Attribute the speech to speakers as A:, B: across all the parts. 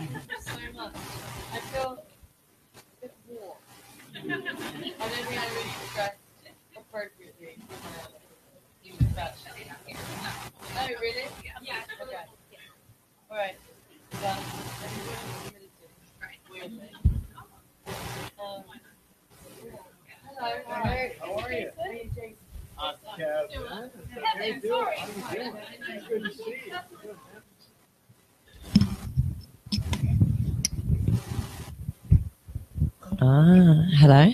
A: so much. I feel a bit warm. I don't think I really dressed appropriately. Oh, really? Yeah. Okay. Alright. Well, weirdly. Hello.
B: Hi. How are you? Kevin. How you doing? How you doing? Good to see you.
C: Hello.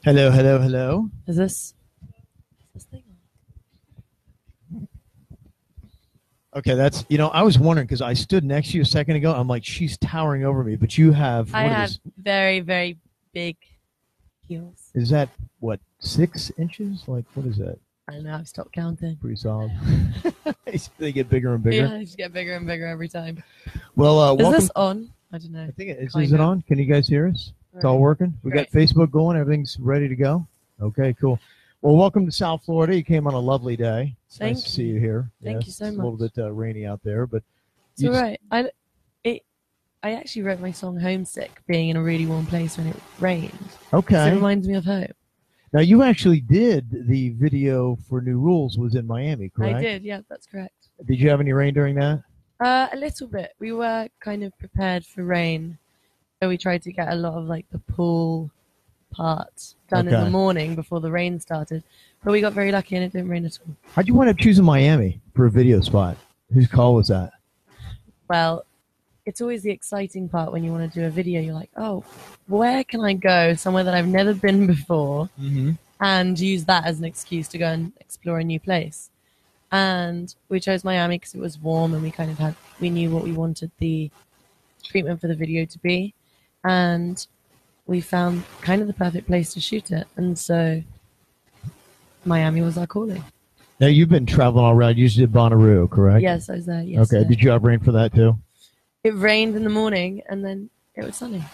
B: Hello.
C: Is this thing on?
B: Okay, that's, I was wondering because I stood next to you a second ago. I'm like, she's towering over me, but you have,
C: I have very, very big heels.
B: Is that, 6 inches? Like, what is that?
C: I don't know, I've stopped counting.
B: Pretty solid. They get bigger and bigger.
C: Yeah, they just get bigger and bigger every time.
B: Well,
C: is this on? I don't know.
B: I think is it on? Can you guys hear us? It's all working? We got Facebook going. Everything's ready to go? Okay, cool. Well, welcome to South Florida. You came on a lovely day. It's nice to see you here.
C: Thank you so much.
B: It's a little bit rainy out there, but
C: it's all right. I actually wrote my song Homesick, being in a really warm place when it rained.
B: Okay.
C: So it reminds me of home.
B: Now, you actually did the video for New Rules was in Miami, correct?
C: I did, yeah, that's correct.
B: Did you have any rain during that?
C: A little bit. We were kind of prepared for rain. So we tried to get a lot of like the pool parts done in the morning before the rain started. But we got very lucky and it didn't rain at all.
B: How'd you wind up choosing Miami for a video spot? Whose call was that?
C: Well, it's always the exciting part when you want to do a video. You're like, oh, where can I go? Somewhere that I've never been before, and use that as an excuse to go and explore a new place. And we chose Miami because it was warm and we knew what we wanted the treatment for the video to be. And we found kind of the perfect place to shoot it. And so Miami was our calling.
B: Now, you've been traveling all around. You usually did Bonnaroo, correct?
C: Yes, I was there yesterday.
B: Okay. Did you have rain for that, too?
C: It rained in the morning, and then it was sunny.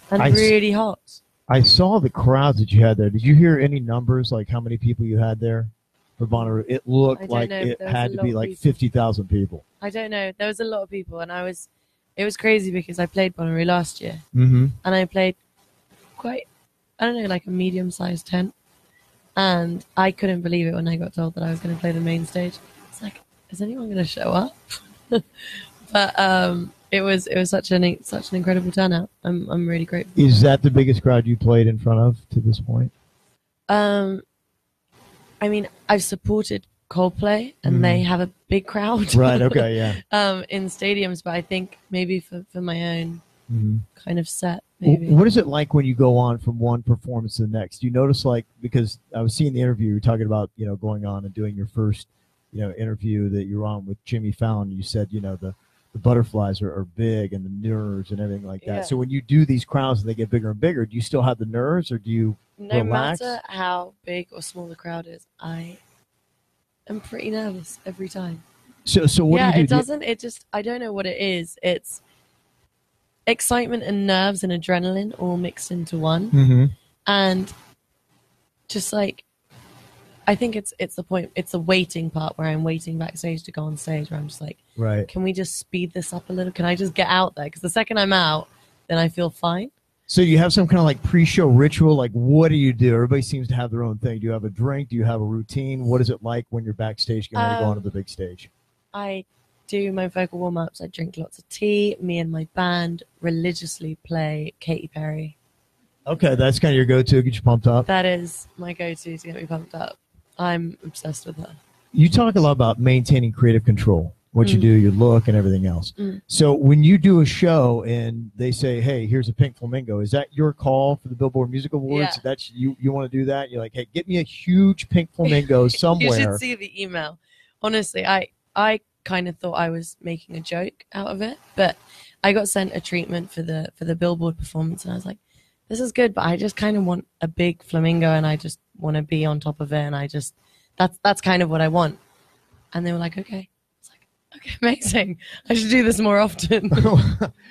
C: And really hot.
B: I saw the crowds that you had there. Did you hear any numbers, like how many people you had there for Bonnaroo? It looked like it had to be like 50,000 people.
C: I don't know. There was a lot of people, and it was crazy because I played Bonnaroo last year.
B: And
C: I played like a medium-sized tent. And I couldn't believe it when I got told that I was going to play the main stage. It's like, is anyone going to show up? But it was such an incredible turnout. I'm really grateful.
B: Is that the biggest crowd you played in front of to this point?
C: I mean, I've supported Coldplay, and they have a big crowd.
B: Right. Okay. Yeah.
C: In stadiums, but I think maybe for my own kind of set. Maybe.
B: What is it like when you go on from one performance to the next? Do you notice, like, because I was seeing the interview, you were talking about, going on and doing your first, interview that you're on with Jimmy Fallon. You said, the butterflies are big and the nerves and everything like that. Yeah. So when you do these crowds and they get bigger and bigger, do you still have the nerves or do you relax?
C: No matter how big or small the crowd is, I am pretty nervous every time.
B: So what do you do?
C: It doesn't. It just, I don't know what it is. It's excitement and nerves and adrenaline all mixed into one. And just like, I think it's the point. It's the waiting part where I'm waiting backstage to go on stage, where I'm just like,
B: right,
C: can we just speed this up a little? Can I just get out there? Because the second I'm out, then I feel fine.
B: So you have some kind of like pre-show ritual. Like, what do you do? Everybody seems to have their own thing. Do you have a drink? Do you have a routine? What is it like when you're backstage getting ready to go onto the big stage?
C: I do my vocal warm-ups. I drink lots of tea. Me and my band religiously play Katy Perry.
B: Okay, that's kind of your go-to, get you pumped up.
C: That is my go-to to get me pumped up. I'm obsessed with her.
B: You talk a lot about maintaining creative control, what you do, your look, and everything else. So when you do a show and they say, hey, here's a pink flamingo, is that your call for the Billboard Music Awards?
C: Yeah.
B: That's you want to do that? You're like, hey, get me a huge pink flamingo somewhere.
C: You should see the email. Honestly, I kind of thought I was making a joke out of it, but I got sent a treatment for the Billboard performance, and I was like, this is good, but I just kind of want a big flamingo, and I just want to be on top of it, and that's kind of what I want. And they were like, okay. It's like, okay, amazing. I should do this more often.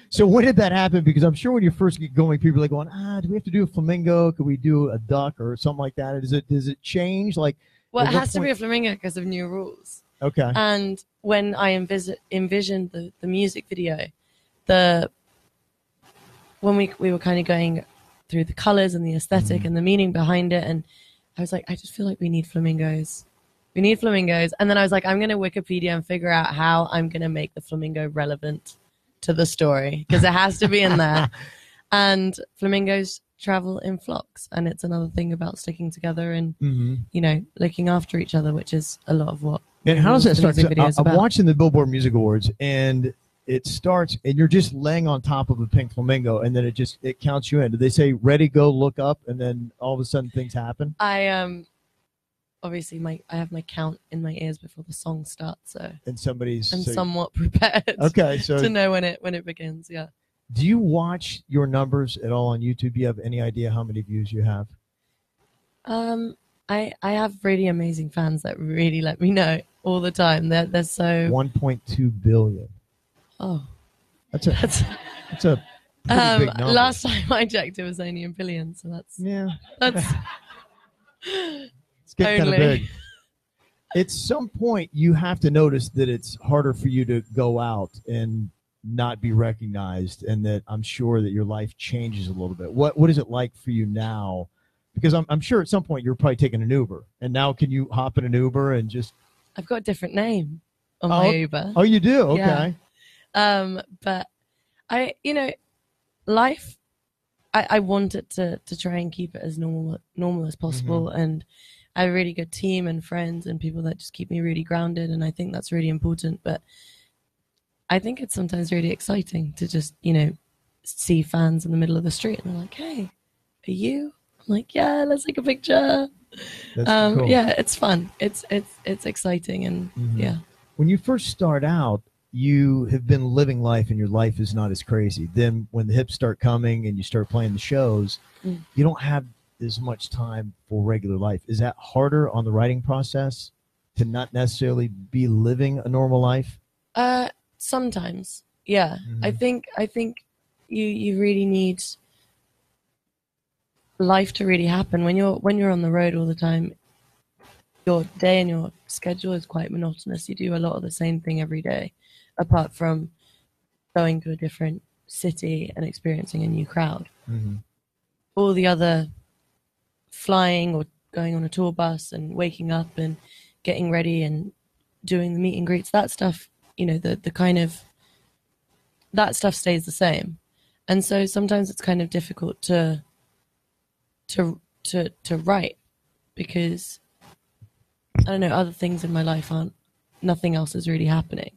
B: So when did that happen? Because I'm sure when you first get going, people are like going, do we have to do a flamingo? Could we do a duck or something like that? Does it change? Like,
C: well, it has to be a flamingo because of new rules.
B: Okay.
C: And when I envisioned the music video, the when we were kind of going through the colors and the aesthetic and the meaning behind it, and I was like, I just feel like we need flamingos. We need flamingos. And then I was like, I'm going to Wikipedia and figure out how I'm going to make the flamingo relevant to the story, because it has to be in there. And flamingos travel in flocks, and it's another thing about sticking together and you know, looking after each other, which is a lot of what.
B: And how does that start? I'm
C: about.
B: watching the Billboard Music Awards, and it starts, and you're just laying on top of a pink flamingo, and then it counts you in. Do they say ready, go, look up, and then all of a sudden things happen?
C: I obviously I have my count in my ears before the song starts, so
B: and
C: somewhat prepared.
B: Okay, so
C: to know when it begins. Yeah.
B: Do you watch your numbers at all on YouTube? Do you have any idea how many views you have?
C: I have really amazing fans that really let me know all the time. They're so
B: 1.2 billion.
C: Oh,
B: that's a pretty big number.
C: Last time I checked, it was only in billions. So that's
B: it's getting kind of big. At some point, you have to notice that it's harder for you to go out and not be recognized, and that I'm sure that your life changes a little bit. What is it like for you now? Because I'm sure at some point you're probably taking an Uber, and now can you hop in an Uber and just?
C: I've got a different name on my Uber.
B: Oh, you do? Okay.
C: Yeah. But life. I want it to try and keep it as normal as possible, and I have a really good team and friends and people that just keep me really grounded, and I think that's really important. But I think it's sometimes really exciting to just, see fans in the middle of the street and they're like, hey, are you? I'm like, yeah, let's take a picture.
B: That's cool.
C: Yeah, it's fun. It's exciting. And yeah.
B: When you first start out, you have been living life and your life is not as crazy. Then when the hips start coming and you start playing the shows, you don't have as much time for regular life. Is that harder on the writing process to not necessarily be living a normal life?
C: Sometimes, yeah. I think you really need life to really happen when you're on the road all the time. Your day and your schedule is quite monotonous. You do a lot of the same thing every day, apart from going to a different city and experiencing a new crowd. All the other flying or going on a tour bus and waking up and getting ready and doing the meet and greets, that stuff, the kind of that stuff stays the same. And so sometimes it's kind of difficult to write, because I don't know, other things in my life nothing else is really happening.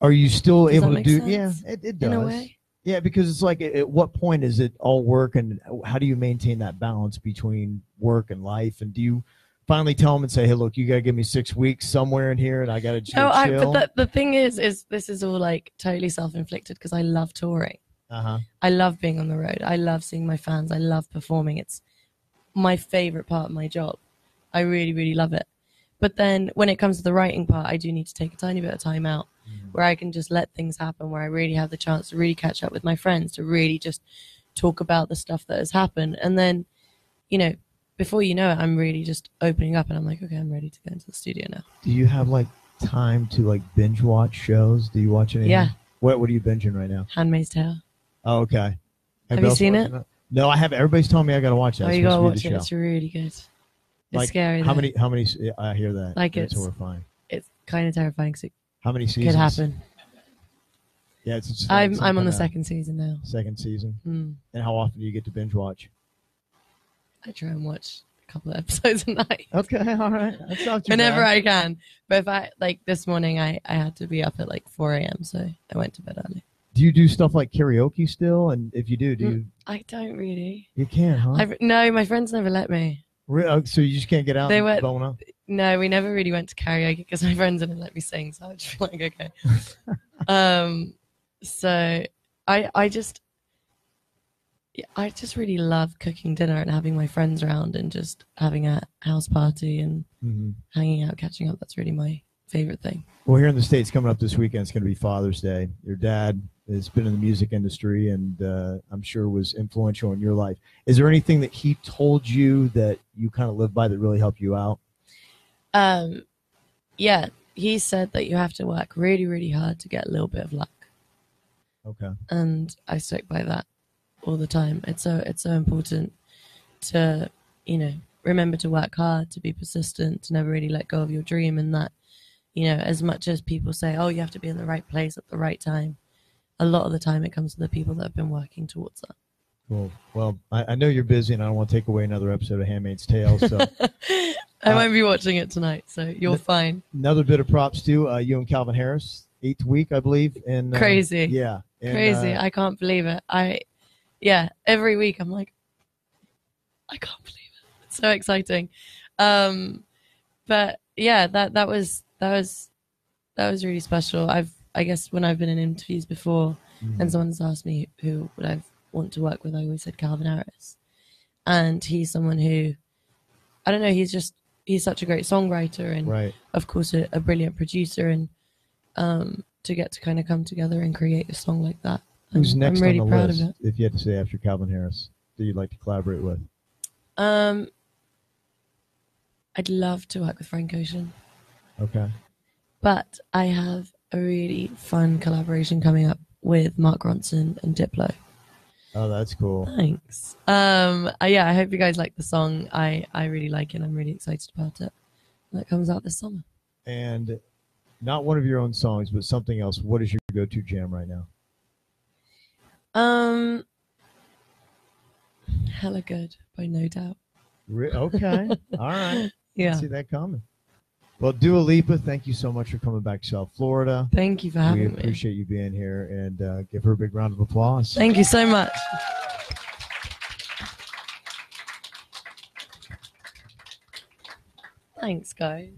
B: Are you still able to do
C: sense?
B: Yeah, it does.
C: In a way.
B: Yeah, because it's like, at what point is it all work, and how do you maintain that balance between work and life? And do you finally tell them and say, hey, look, you got to give me 6 weeks somewhere in here and I got to chill?
C: But the thing is this is all like totally self-inflicted, because I love touring. I love being on the road. I love seeing my fans. I love performing. It's my favorite part of my job. I really, really love it. But then when it comes to the writing part, I do need to take a tiny bit of time out where I can just let things happen, where I really have the chance to really catch up with my friends, to really just talk about the stuff that has happened. And then, before you know it, I'm really just opening up and I'm like, okay, I'm ready to go into the studio now. Do
B: you have time to binge watch shows? Do you watch anything?
C: Yeah.
B: What are you binging right now?
C: Handmaid's Tale.
B: Oh, okay.
C: Have you seen it?
B: No, I haven't. Everybody's telling me I got to watch that.
C: Oh, you got to watch it. It's really good. It's scary.
B: How many? I hear that. It's horrifying.
C: It's kind of terrifying.
B: How many seasons?
C: Could happen.
B: Yeah, it's
C: I'm on the second season now.
B: Second season. And how often do you get to binge watch?
C: I try and watch a couple of episodes a night.
B: Okay, all right. That's not too
C: Whenever
B: bad.
C: I can. But if this morning I had to be up at 4 a.m., so I went to bed early.
B: Do you do stuff like karaoke still? And if you do you?
C: I don't really.
B: You can't, huh?
C: No, my friends never let me.
B: So you just can't get out and bone up?
C: No, we never really went to karaoke because my friends didn't let me sing, so I was just like, okay. So I just really love cooking dinner and having my friends around and just having a house party and hanging out, catching up. That's really my favorite thing.
B: Well, here in the States, coming up this weekend, it's going to be Father's Day. Your dad has been in the music industry and I'm sure was influential in your life. Is there anything that he told you that you kind of live by that really helped you out?
C: Yeah, he said that you have to work really, really hard to get a little bit of luck.
B: Okay.
C: And I stuck by that. all the time. It's so important to, remember to work hard, to be persistent, to never really let go of your dream. And that, as much as people say, oh, you have to be in the right place at the right time, a lot of the time it comes to the people that have been working towards that.
B: Cool. Well, I know you're busy, and I don't want to take away another episode of Handmaid's Tale. So
C: I won't be watching it tonight, so you're fine.
B: Another bit of props to you and Calvin Harris, 8th week, I believe. And
C: crazy.
B: Yeah. And,
C: crazy. I can't believe it. Every week I'm like, I can't believe it. It's so exciting. But yeah, that was really special. I guess when I've been in interviews before, and someone's asked me who would I want to work with, I always said Calvin Harris. And he's someone who, I don't know, he's such a great songwriter, and
B: right.
C: of course a brilliant producer, and to get to kind of come together and create a song like that.
B: Who's next
C: I'm really
B: on the
C: proud
B: list,
C: of it.
B: if you had to say after Calvin Harris, that you'd like to collaborate with?
C: I'd love to work with Frank Ocean.
B: Okay. But
C: I have a really fun collaboration coming up with Mark Ronson and Diplo.
B: Oh, that's cool.
C: Thanks. I hope you guys like the song. I really like it. I'm really excited about it. That comes out this summer.
B: And not one of your own songs, but something else. What is your go-to jam right now?
C: Hella Good by No Doubt.
B: Okay. All right.
C: Yeah.
B: See that coming. Well, Dua Lipa, thank you so much for coming back to South Florida.
C: Thank you for having me.
B: We appreciate you being here, and give her a big round of applause.
C: Thank you so much. Thanks, guys.